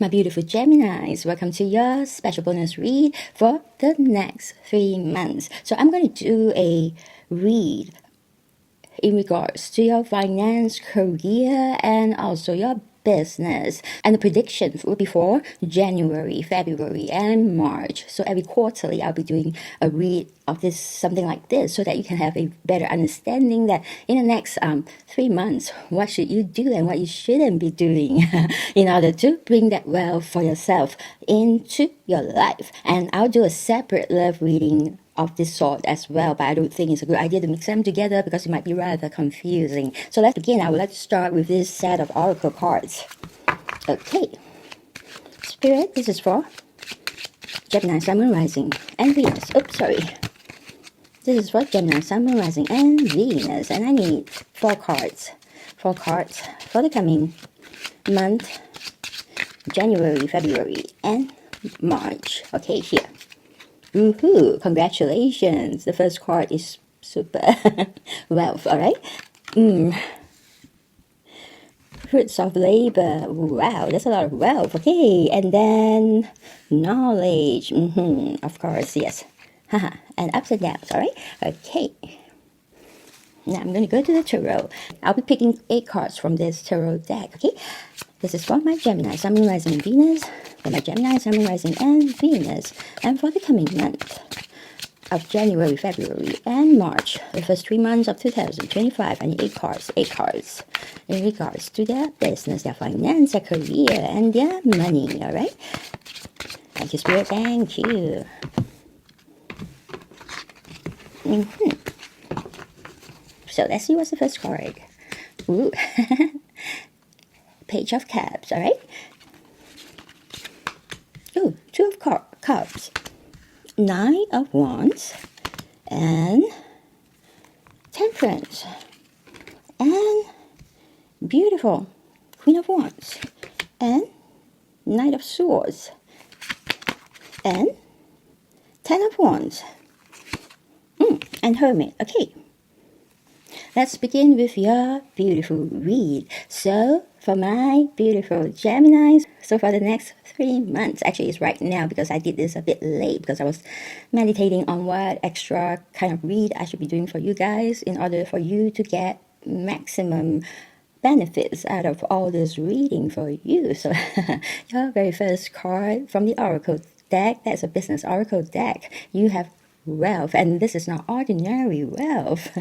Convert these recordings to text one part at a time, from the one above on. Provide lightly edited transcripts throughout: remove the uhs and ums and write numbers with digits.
My beautiful Geminis, welcome to your special bonus read for the next 3 months. So I'm going to do a read in regards to your finance, career, and also your business. And the predictions will be for January, February, and March. So every quarterly, I'll be doing a read of this, something like this, so that you can have a better understanding that in the next 3 months, what should you do and what you shouldn't be doing in order to bring that wealth for yourself into your life. And I'll do a separate love reading of this sort as well, but I don't think it's a good idea to mix them together because it might be rather confusing. So let's begin. I would like to start with this set of oracle cards. Okay, Spirit, this is for Gemini, Sun, Moon, Rising, and Venus. Oops, sorry. This is for Gemini, Sun, Moon, Rising, and Venus, and I need 4 cards. 4 cards for the coming month, January, February, and March. Okay, here. Woohoo! Congratulations! The first card is super wealth, alright? Fruits of labor. Wow, that's a lot of wealth. Okay, and then knowledge. Of course, yes. And ups and downs, alright? Okay. Now I'm going to go to the tarot. I'll be picking 8 cards from this tarot deck, okay? This is for my Gemini, Sun, Moon, Rising, and Venus. For my Gemini, Sun, Moon, Rising, and Venus. And for the coming month of January, February, and March, the first 3 months of 2025, I need 8 cards, 8 cards in regards to their business, their finance, their career, and their money, all right? Thank you, Spirit, thank you. So let's see what's the first card. Ooh. Page of Cups, all right? Oh, 2 of Cups, 9 of Wands, and Temperance, and beautiful Queen of Wands, and Knight of Swords, and 10 of Wands, and Hermit. Okay, let's begin with your beautiful read. So, for my beautiful Geminis, so for the next 3 months, actually it's right now because I did this a bit late because I was meditating on what extra kind of read I should be doing for you guys in order for you to get maximum benefits out of all this reading for you. So your very first card from the Oracle deck, that's a business Oracle deck. You have wealth, and this is not ordinary wealth.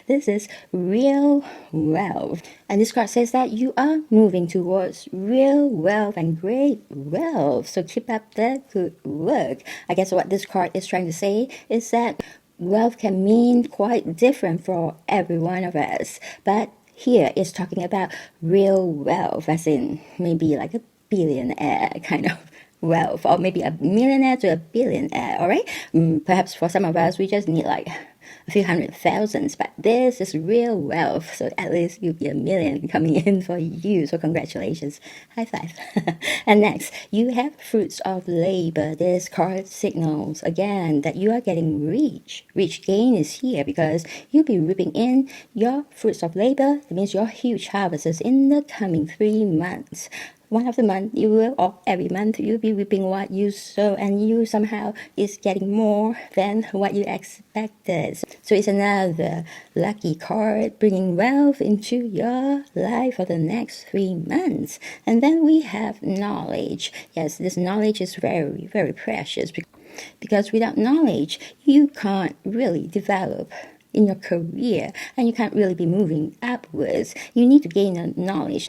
This is real wealth, and this card says that you are moving towards real wealth and great wealth, so keep up the good work. I guess what this card is trying to say is that wealth can mean quite different for every one of us, but here it's talking about real wealth, as in maybe like a billionaire kind of wealth, or maybe a millionaire to a billionaire, all right? Perhaps for some of us, we just need like a few hundred thousands, but this is real wealth, so at least you'll be a million coming in for you, so congratulations, high five. And next, you have fruits of labor. This card signals again that you are getting rich gain is here because you'll be reaping in your fruits of labor. That means your huge harvests in the coming 3 months. One of the month you will, or every month you'll be reaping what you sow, and you somehow is getting more than what you expected. So it's another lucky card bringing wealth into your life for the next 3 months. And then we have knowledge. Yes, this knowledge is very, very precious because without knowledge, you can't really develop in your career, and you can't really be moving upwards. You need to gain the knowledge.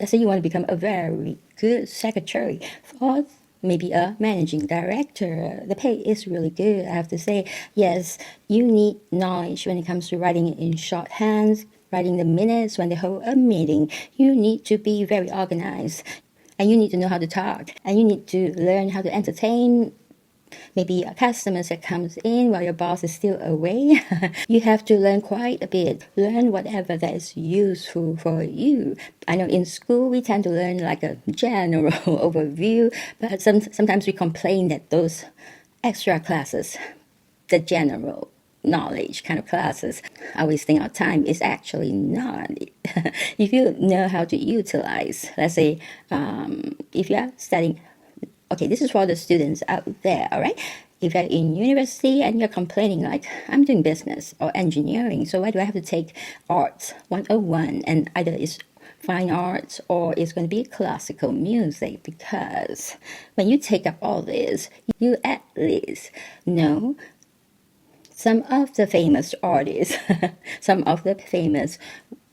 Let's say you want to become a very good secretary or maybe a managing director. The pay is really good, I have to say. Yes, you need knowledge when it comes to writing it in shorthand, writing the minutes when they hold a meeting. You need to be very organized, and you need to know how to talk, and you need to learn how to entertain maybe customers that comes in while your boss is still away. You have to learn quite a bit. Learn whatever that is useful for you. I know in school we tend to learn like a general overview, but sometimes we complain that those extra classes, the general knowledge kind of classes. I always think our time is actually not. If you know how to utilize, let's say, if you are studying, okay, this is for the students out there, all right? If you're in university and you're complaining like, I'm doing business or engineering, so why do I have to take arts 101? And either it's fine arts or it's going to be classical music, because when you take up all this, you at least know some of the famous artists, some of the famous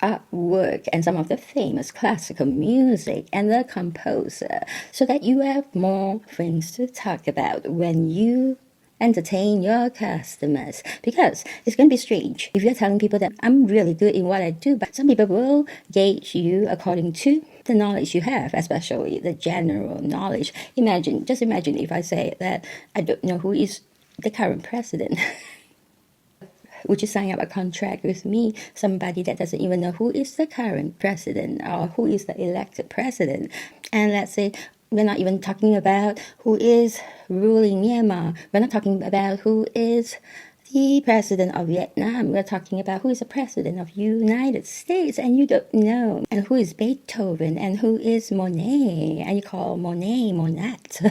artwork, and some of the famous classical music and the composer, so that you have more things to talk about when you entertain your customers. Because it's going to be strange if you're telling people that I'm really good in what I do, but some people will gauge you according to the knowledge you have, especially the general knowledge. Just imagine if I say that I don't know who is the current president. Would you sign up a contract with me, somebody that doesn't even know who is the current president or who is the elected president? And let's say we're not even talking about who is ruling Myanmar. We're not talking about who is the president of Vietnam. We're talking about who is the president of United States, and you don't know. And who is Beethoven, and who is Monet, and you call Monet Monat.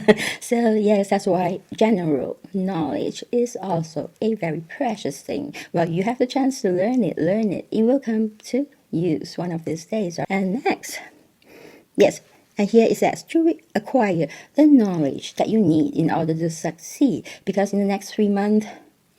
So yes, that's why general knowledge is also a very precious thing. Well, you have the chance to learn it. It will come to use one of these days. And next, yes, and here it says to acquire the knowledge that you need in order to succeed, because in the next 3 months,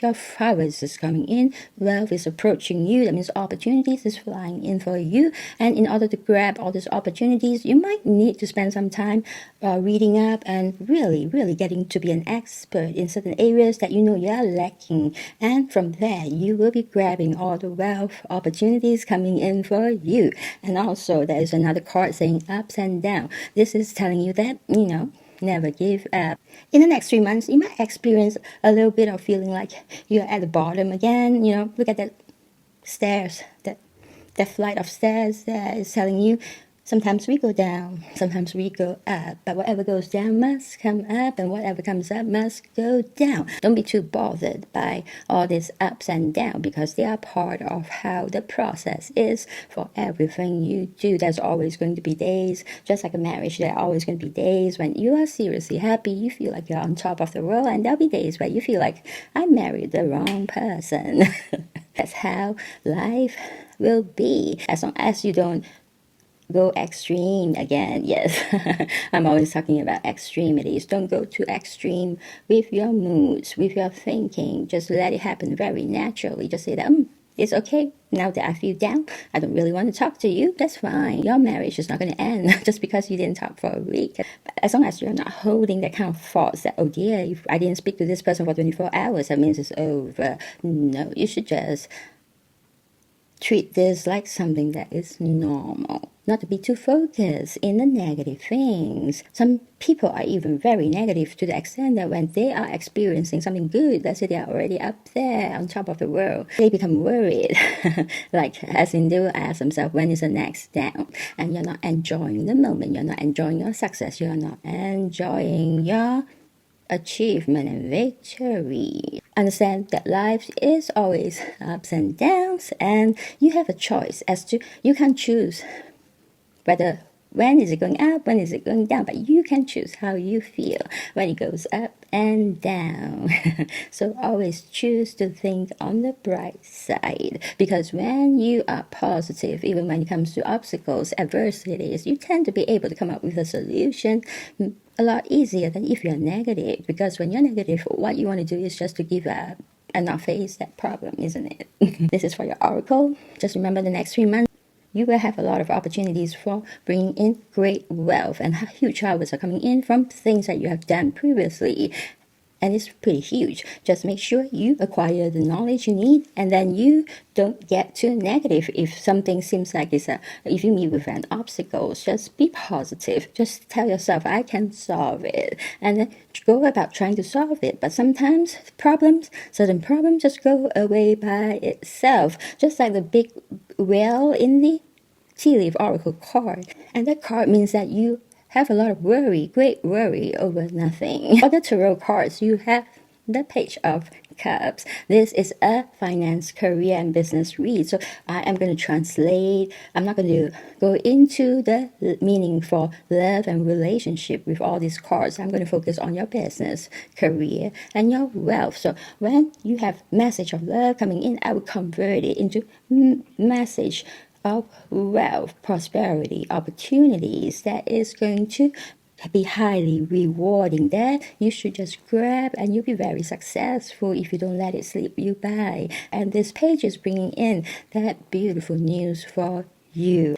your harvest is coming in, wealth is approaching you. That means opportunities is flying in for you. And in order to grab all these opportunities, you might need to spend some time reading up and really getting to be an expert in certain areas that you know you are lacking. And from there, you will be grabbing all the wealth opportunities coming in for you. And also, there is another card saying ups and downs. This is telling you that, never give up. In the next 3 months, you might experience a little bit of feeling like you're at the bottom again. Look at that stairs, that flight of stairs that is telling you sometimes we go down, sometimes we go up, but whatever goes down must come up, and whatever comes up must go down. Don't be too bothered by all these ups and downs, because they are part of how the process is for everything you do. There's always going to be days, just like a marriage, there are always going to be days when you are seriously happy, you feel like you're on top of the world, and there'll be days where you feel like I married the wrong person. That's how life will be, as long as you don't go extreme again. Yes, I'm always talking about extremities. Don't go too extreme with your moods, with your thinking. Just let it happen very naturally. Just say that it's okay. Now that I feel down, I don't really want to talk to you. That's fine. Your marriage is not going to end just because you didn't talk for a week. But as long as you're not holding that kind of thoughts that, oh dear, if I didn't speak to this person for 24 hours, that means it's over. No, you should just treat this like something that is normal. Not to be too focused in the negative things. Some people are even very negative to the extent that when they are experiencing something good, let's say they are already up there on top of the world, they become worried. Like, as in, they will ask themselves, when is the next down? And you're not enjoying the moment. You're not enjoying your success. You're not enjoying your achievement and victory. Understand that life is always ups and downs, and you have a choice as to, you can choose whether when is it going up, when is it going down, but you can choose how you feel when it goes up and down. So always choose to think on the bright side, because when you are positive, even when it comes to obstacles, adversities, you tend to be able to come up with a solution a lot easier than if you're negative. Because when you're negative, what you want to do is just to give up and not face that problem, isn't it? This is for your oracle. Just remember, the next 3 months, you will have a lot of opportunities for bringing in great wealth, and huge harvests are coming in from things that you have done previously. And it's pretty huge. Just make sure you acquire the knowledge you need, and then you don't get too negative if something seems like if you meet with an obstacle. Just be positive. Just tell yourself, I can solve it, and then go about trying to solve it. But sometimes certain problems just go away by itself, just like the big whale in the tea leaf oracle card. And that card means that you have a lot of worry, great worry over nothing. For the tarot cards, you have the page of Cups. This is a finance, career, and business read. So I am going to translate. I'm not going to go into the meaning for love and relationship with all these cards. I'm going to focus on your business, career, and your wealth. So when you have message of love coming in, I will convert it into message of wealth, prosperity, opportunities that is going to be highly rewarding, that you should just grab, and you'll be very successful if you don't let it slip you by. And this page is bringing in that beautiful news for you.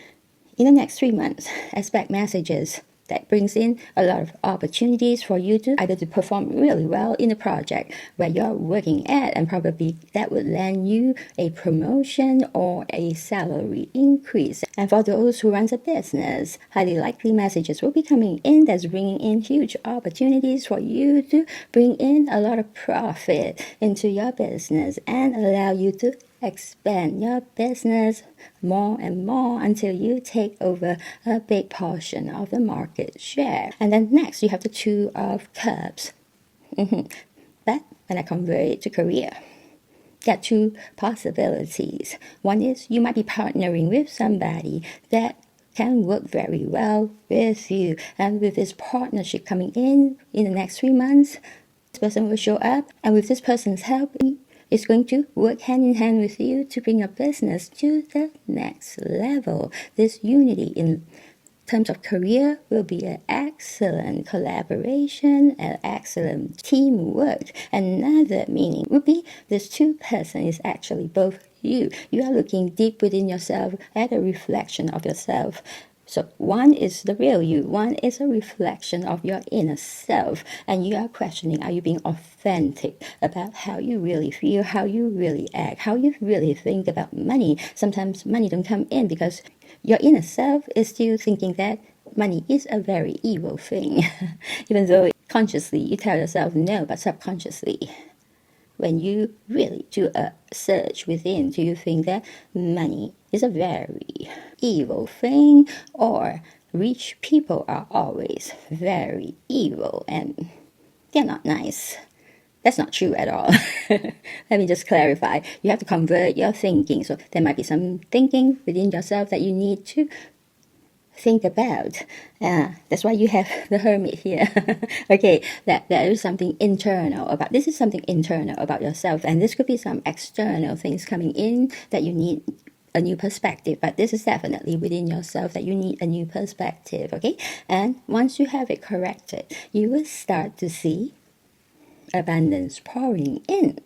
In the next 3 months, expect messages that brings in a lot of opportunities for you to either to perform really well in the project where you're working at, and probably that would land you a promotion or a salary increase. And for those who runs a business, highly likely messages will be coming in that's bringing in huge opportunities for you to bring in a lot of profit into your business and allow you to expand your business more and more until you take over a big portion of the market share. And then next, you have the Two of Cups. But when I convert it to career, got two possibilities. One is you might be partnering with somebody that can work very well with you. And with this partnership coming in the next 3 months, this person will show up, and with this person's help, is going to work hand in hand with you to bring your business to the next level. This unity in terms of career will be an excellent collaboration, an excellent teamwork. Another meaning would be this two person is actually both you. You are looking deep within yourself at a reflection of yourself. So one is the real you, one is a reflection of your inner self, and you are questioning, are you being authentic about how you really feel, how you really act, how you really think about money. Sometimes money don't come in because your inner self is still thinking that money is a very evil thing, even though consciously you tell yourself no, but subconsciously, when you really do a search within, do you think that money is a very evil thing, or rich people are always very evil and they're not nice? That's not true at all. Let me just clarify. You have to convert your thinking. So there might be some thinking within yourself that you need to think about. That's why you have the Hermit here. Okay, that there is something internal about this. Is something internal about yourself, and this could be some external things coming in that you need a new perspective, but this is definitely within yourself that you need a new perspective. Okay, and once you have it corrected, you will start to see abundance pouring in.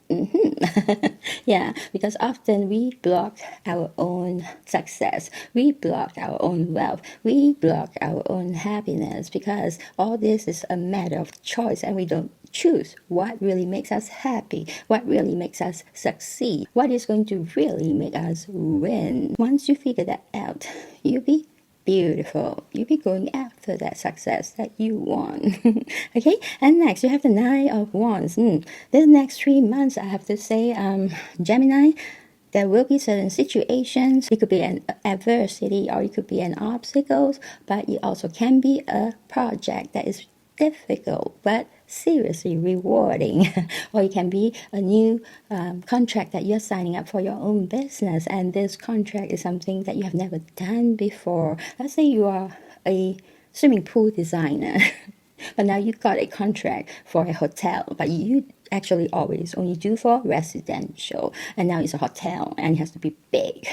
Yeah, because often we block our own success, we block our own wealth, we block our own happiness, because all this is a matter of choice, and we don't choose what really makes us happy, what really makes us succeed, what is going to really make us win. Once you figure that out, you'll be beautiful. You'll be going after that success that you want. Okay, and next you have the Nine of Wands. The next 3 months, I have to say, Gemini, there will be certain situations. It could be an adversity or it could be an obstacle, but it also can be a project that is difficult but seriously rewarding. Or it can be a new contract that you're signing up for your own business, and this contract is something that you have never done before. Let's say you are a swimming pool designer but now you got a contract for a hotel, but you actually always only do for residential, and now it's a hotel and it has to be big.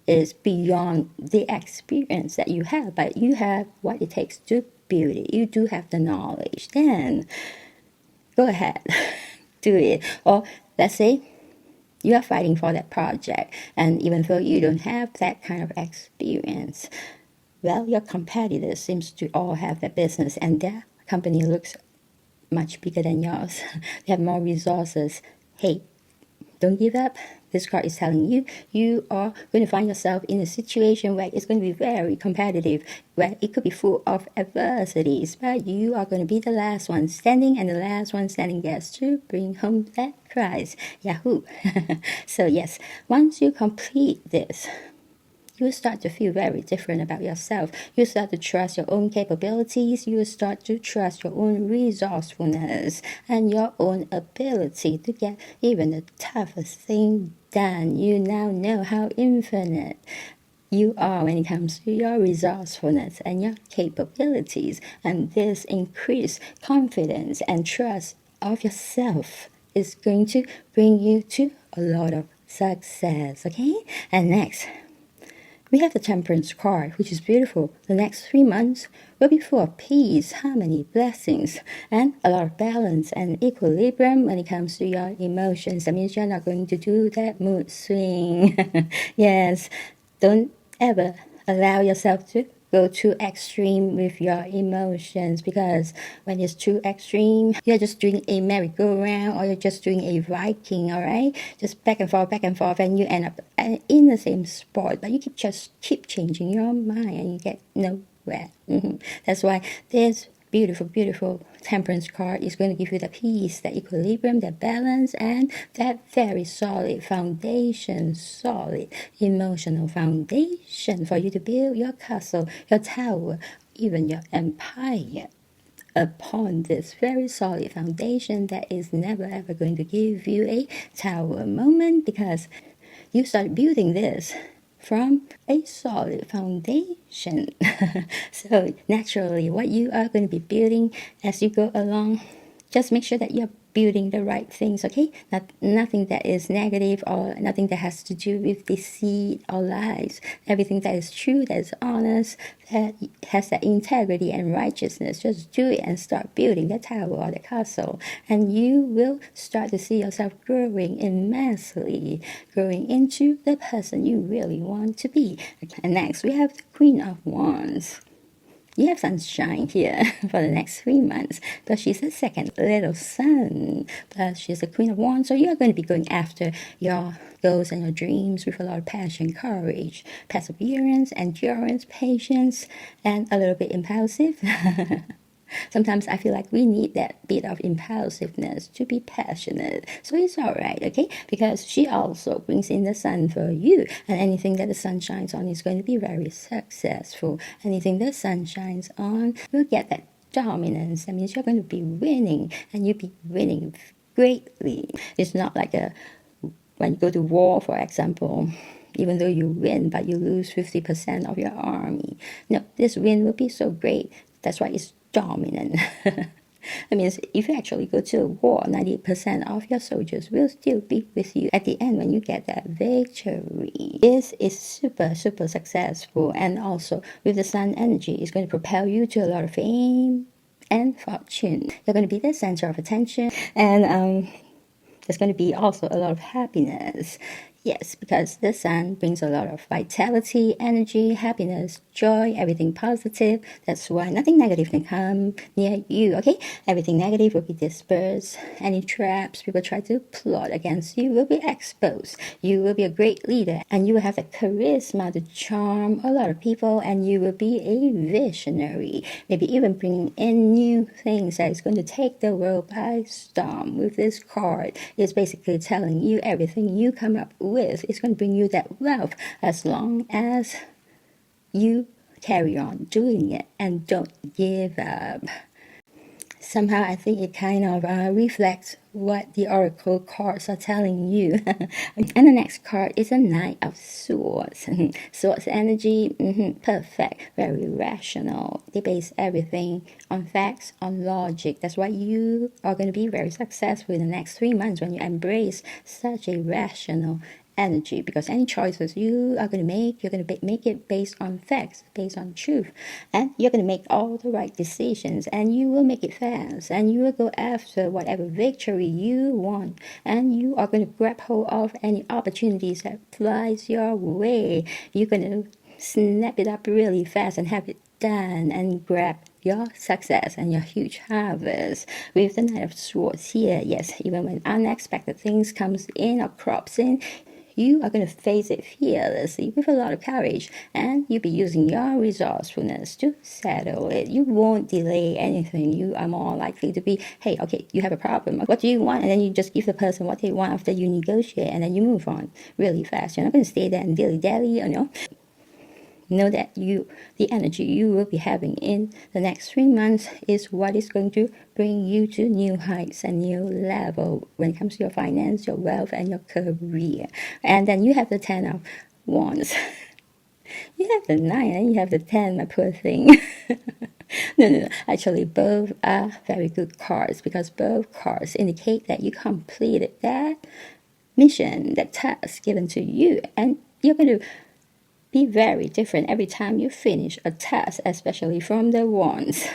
Is beyond the experience that you have, but you have what it takes to build it. You do have the knowledge. Then go ahead, do it. Or let's say you are fighting for that project, and even though you don't have that kind of experience, well, your competitors seems to all have that business, and their company looks much bigger than yours. They have more resources. Hey, don't give up. This card is telling you, you are going to find yourself in a situation where it's going to be very competitive, where it could be full of adversities, but you are going to be the last one standing, and the last one standing gets to bring home that prize. Yahoo! So yes, once you complete this, you will start to feel very different about yourself. You start to trust your own capabilities. You will start to trust your own resourcefulness and your own ability to get even the toughest thing done. You now know how infinite you are when it comes to your resourcefulness and your capabilities. And this increased confidence and trust of yourself is going to bring you to a lot of success, okay? And next, we have the Temperance card, which is beautiful. The next 3 months will be full of peace, harmony, blessings, and a lot of balance and equilibrium when it comes to your emotions. That means you're not going to do that mood swing. Yes, don't ever allow yourself to go too extreme with your emotions, because when it's too extreme, you're just doing a merry-go-round or you're just doing a Viking, all right? Just back and forth, and you end up in the same spot, but you keep changing your mind and you get nowhere. That's why this beautiful Temperance card is going to give you the peace, the equilibrium, the balance, and that very solid foundation, solid emotional foundation for you to build your castle, your tower, even your empire upon this very solid foundation that is never ever going to give you a tower moment, because you start building this from a solid foundation. So naturally, what you are going to be building as you go along, just make sure that you're building the right things, okay? Nothing that is negative or nothing that has to do with deceit or lies. Everything that is true, that is honest, that has that integrity and righteousness, just do it and start building the tower or the castle. And you will start to see yourself growing immensely, growing into the person you really want to be. And next, we have the Queen of Wands. You have sunshine here for the next 3 months, but she's the second little sun. Plus, she's the Queen of Wands, so you're going to be going after your goals and your dreams with a lot of passion, courage, perseverance, endurance, patience, and a little bit impulsive. Sometimes I feel like we need that bit of impulsiveness to be passionate. So it's all right, okay? Because she also brings in the sun for you. And anything that the sun shines on is going to be very successful. Anything the sun shines on will get that dominance. That means you're going to be winning, and you'll be winning greatly. It's not like when you go to war, for example, even though you win, but you lose 50% of your army. No, this win will be so great. That's why it's dominant. That means if you actually go to a war, 90% of your soldiers will still be with you at the end when you get that victory. This is super successful, and also with the sun energy, it's going to propel you to a lot of fame and fortune. You're going to be the center of attention, and there's going to be also a lot of happiness. Yes, because the sun brings a lot of vitality, energy, happiness, joy, everything positive. That's why nothing negative can come near you, okay? Everything negative will be dispersed. Any traps people try to plot against you will be exposed. You will be a great leader, and you will have the charisma to charm a lot of people, and you will be a visionary. Maybe even bringing in new things that is going to take the world by storm. With this card, it's basically telling you everything you come up with is going to bring you that wealth, as long as you carry on doing it and don't give up. Somehow I think it kind of reflects what the oracle cards are telling you. And the next card is a Knight of Swords. Swords energy, perfect, very rational. They base everything on facts, on logic. That's why you are going to be very successful in the next 3 months when you embrace such a rational energy, because any choices you are going to make, you're going to make it based on facts, based on truth, and you're going to make all the right decisions, and you will make it fast, and you will go after whatever victory you want, and you are going to grab hold of any opportunities that flies your way. You're going to snap it up really fast and have it done and grab your success and your huge harvest. With the Knight of Swords here, yes, even when unexpected things comes in or crops in, you are going to face it fearlessly with a lot of courage, and you'll be using your resourcefulness to settle it. You won't delay anything. You are more likely to be, hey, okay, you have a problem. What do you want? And then you just give the person what they want after you negotiate, and then you move on really fast. You're not going to stay there and dilly-dally, know that the energy you will be having in the next 3 months is what is going to bring you to new heights and new level when it comes to your finance, your wealth, and your career. And then you have the 10 of Wands. You have the 9 and you have the 10, my poor thing. No. Actually, both are very good cards because both cards indicate that you completed that mission, that task given to you, and you're going to be very different every time you finish a task, especially from the Wands.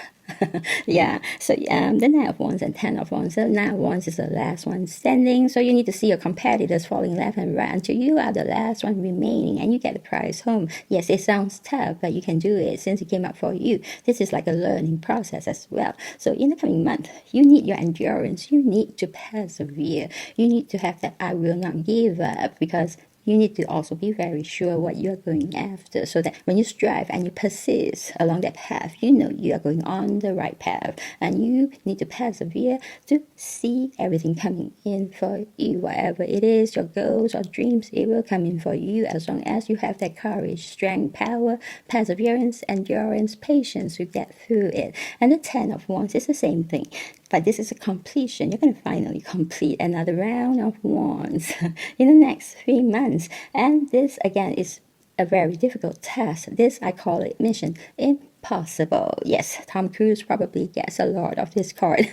Yeah, so the 9 of Wands and 10 of Wands. The 9 of Wands is the last one standing, so you need to see your competitors falling left and right until you are the last one remaining and you get the prize home. Yes, it sounds tough, but you can do it since it came up for you. This is like a learning process as well. So in the coming month, you need your endurance. You need to persevere. You need to have that I will not give up, because you need to also be very sure what you're going after, so that when you strive and you persist along that path, you know you are going on the right path, and you need to persevere to see everything coming in for you. Whatever it is, your goals or dreams, it will come in for you as long as you have that courage, strength, power, perseverance, endurance, patience to get through it. And the 10 of Wands is the same thing, but this is a completion. You're going to finally complete another round of Wands in the next 3 months. And this, again, is a very difficult task. This, I call it mission impossible. Yes, Tom Cruise probably gets a lot of this card.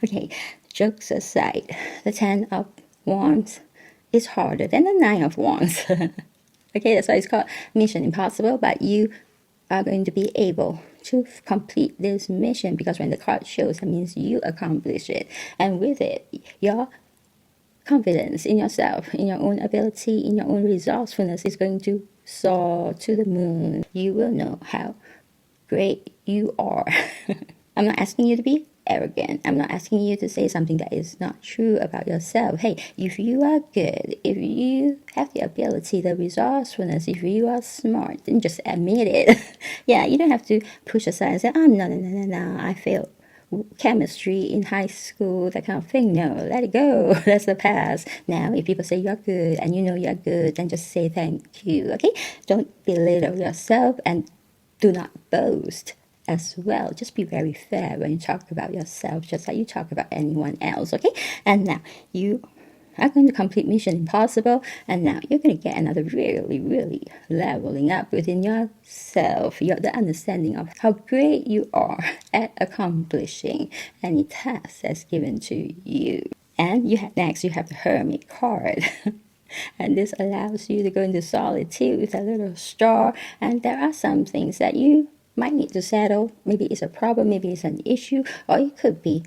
Okay, jokes aside, the 10 of Wands is harder than the 9 of Wands. Okay, that's why it's called mission impossible, but you are going to be able to complete this mission, because when the card shows, that means you accomplish it. And with it, your confidence in yourself, in your own ability, in your own resourcefulness is going to soar to the moon. You will know how great you are. I'm not asking you to be arrogant. I'm not asking you to say something that is not true about yourself. Hey, if you are good, if you have the ability, the resourcefulness, if you are smart, then just admit it. Yeah, you don't have to push aside and say, oh, no, I failed chemistry in high school, that kind of thing. No, let it go. That's the past. Now, if people say you're good and you know you're good, then just say thank you, okay? Don't belittle yourself and do not boast as well. Just be very fair when you talk about yourself, just like you talk about anyone else, okay? And now, you are going to complete Mission Impossible, and now you're going to get another really leveling up within yourself. The understanding of how great you are at accomplishing any task that's given to you. And next you have the Hermit card. And this allows you to go into solitude with a little star, and there are some things that you might need to settle. Maybe it's a problem, maybe it's an issue, or it could be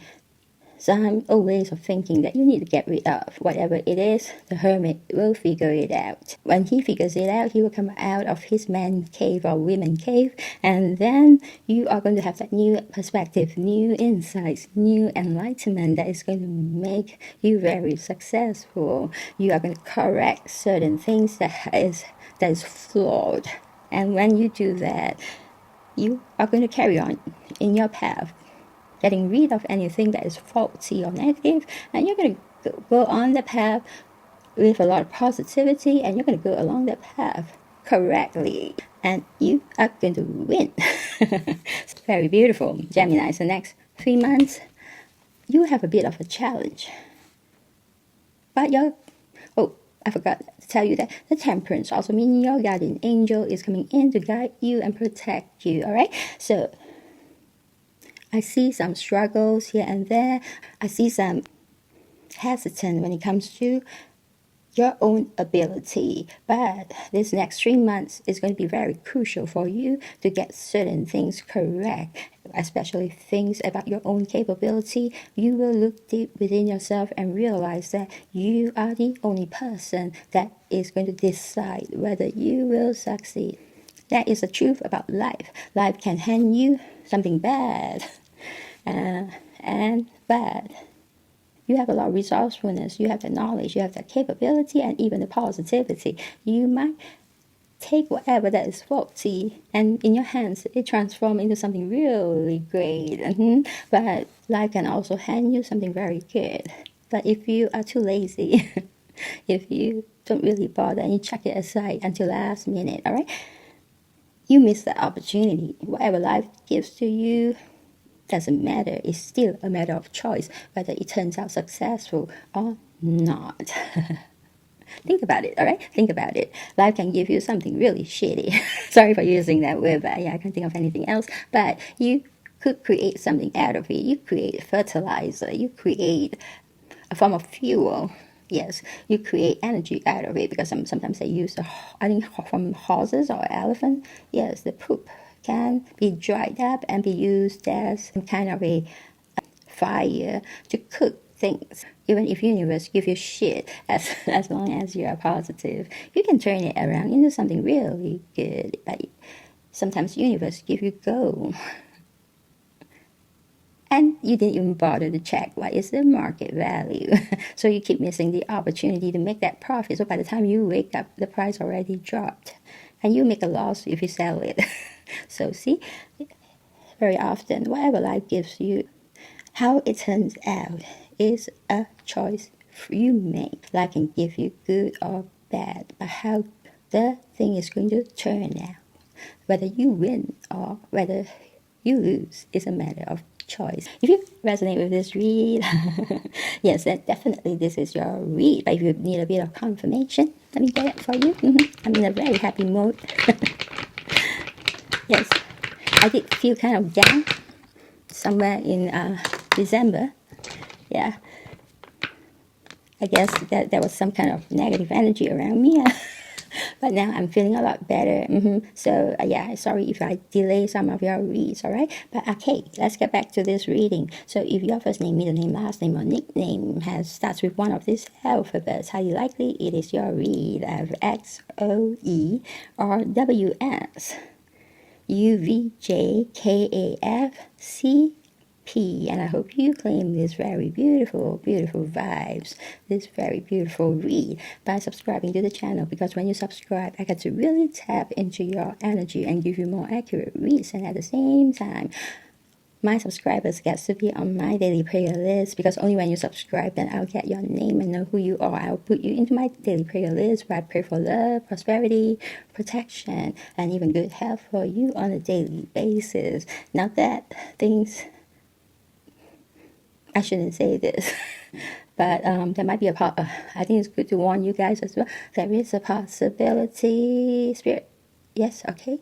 some old ways of thinking that you need to get rid of. Whatever it is, the Hermit will figure it out. When he figures it out, he will come out of his man cave or women cave, and then you are going to have that new perspective, new insights, new enlightenment that is going to make you very successful. You are going to correct certain things that is flawed. And when you do that, you are going to carry on in your path, getting rid of anything that is faulty or negative, and you're going to go on the path with a lot of positivity, and you're going to go along the path correctly, and you are going to win. It's very beautiful. Gemini, the next 3 months, you have a bit of a challenge. But I forgot to tell you that the Temperance also means your guardian angel is coming in to guide you and protect you, all right? So I see some struggles here and there. I see some hesitant when it comes to your own ability. But this next 3 months is going to be very crucial for you to get certain things correct, especially things about your own capability. You will look deep within yourself and realize that you are the only person that is going to decide whether you will succeed. That is the truth about life. Life can hand you something bad. And bad. You have a lot of resourcefulness, you have the knowledge, you have the capability, and even the positivity. You might take whatever that is faulty, and in your hands it transforms into something really great. But life can also hand you something very good. But if you are too lazy, if you don't really bother and you chuck it aside until last minute, all right, you miss that opportunity. Whatever life gives to you doesn't matter. It's still a matter of choice whether it turns out successful or not. Think about it, all right? Think about it. Life can give you something really shitty. Sorry for using that word, but yeah, I can't think of anything else. But you could create something out of it. You create fertilizer. You create a form of fuel. Yes, you create energy out of it, because sometimes they use I think from horses or elephant. Yes, the poop can be dried up and be used as some kind of a fire to cook things. Even if universe give you shit, as long as you are positive, you can turn it around into something really good. But sometimes universe give you gold, and you didn't even bother to check what is the market value. So you keep missing the opportunity to make that profit. So by the time you wake up, the price already dropped, and you make a loss if you sell it. So see, very often, whatever life gives you, how it turns out is a choice you make. Life can give you good or bad, but how the thing is going to turn out, whether you win or whether you lose, is a matter of choice. If you resonate with this read, yes, then definitely this is your read. But if you need a bit of confirmation, let me get it for you. I'm in a very happy mode. Yes, I did feel kind of down somewhere in December. Yeah, I guess that there was some kind of negative energy around me. But now I'm feeling a lot better. So yeah, sorry if I delay some of your reads, all right? But okay, let's get back to this reading. So if your first name, middle name, last name, or nickname starts with one of these alphabets, highly likely it is your read. I have X, O, E, R, W, S, U, V, J, K, A, F, C, P, and I hope you claim this very beautiful, beautiful vibes, this very beautiful read by subscribing to the channel, because when you subscribe, I get to really tap into your energy and give you more accurate reads, and at the same time, my subscribers get to be on my daily prayer list, because only when you subscribe, then I'll get your name and know who you are. I'll put you into my daily prayer list where I pray for love, prosperity, protection, and even good health for you on a daily basis. Now that things, I shouldn't say this, but there might be I think it's good to warn you guys as well. There is a possibility, Spirit, yes, okay.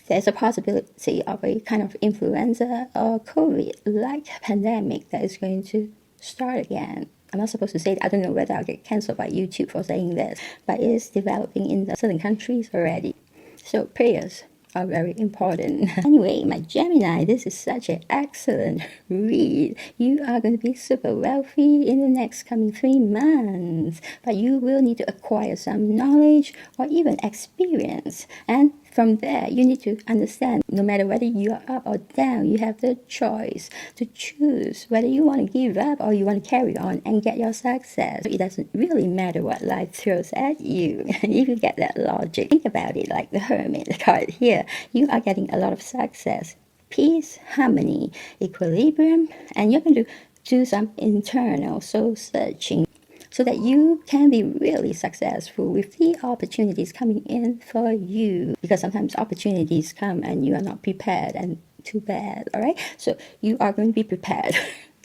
There's a possibility of a kind of influenza or COVID-like pandemic that is going to start again. I'm not supposed to say that. I don't know whether I'll get cancelled by YouTube for saying this, but it is developing in the certain countries already. So prayers are very important. Anyway, my Gemini, this is such an excellent read. You are going to be super wealthy in the next coming 3 months, but you will need to acquire some knowledge or even experience, and from there, you need to understand, no matter whether you are up or down, you have the choice to choose whether you want to give up or you want to carry on and get your success. It doesn't really matter what life throws at you. If you get that logic, think about it like the Hermit card here. You are getting a lot of success, peace, harmony, equilibrium, and you're going to do some internal soul searching, so that you can be really successful with the opportunities coming in for you. Because sometimes opportunities come and you are not prepared, and too bad, all right? So you are going to be prepared.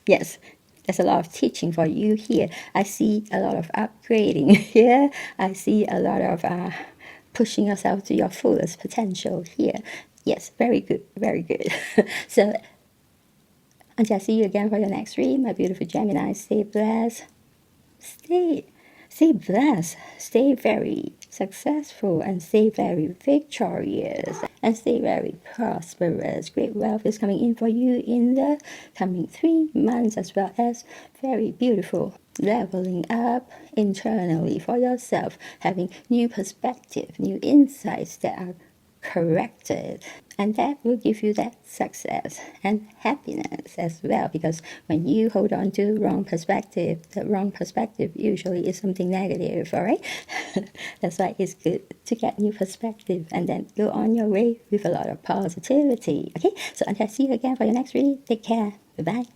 Yes, there's a lot of teaching for you here. I see a lot of upgrading here. I see a lot of pushing yourself to your fullest potential here. Yes, very good, very good. So until I see you again for your next read, my beautiful Gemini, stay blessed. Stay blessed, stay very successful, and stay very victorious, and stay very prosperous. Great wealth is coming in for you in the coming 3 months, as well as very beautiful leveling up internally for yourself, having new perspective, new insights that are corrected, and that will give you that success and happiness as well. Because when you hold on to the wrong perspective usually is something negative, all right? That's why it's good to get new perspective and then go on your way with a lot of positivity. Okay, so until I see you again for your next read, take care. Bye-bye.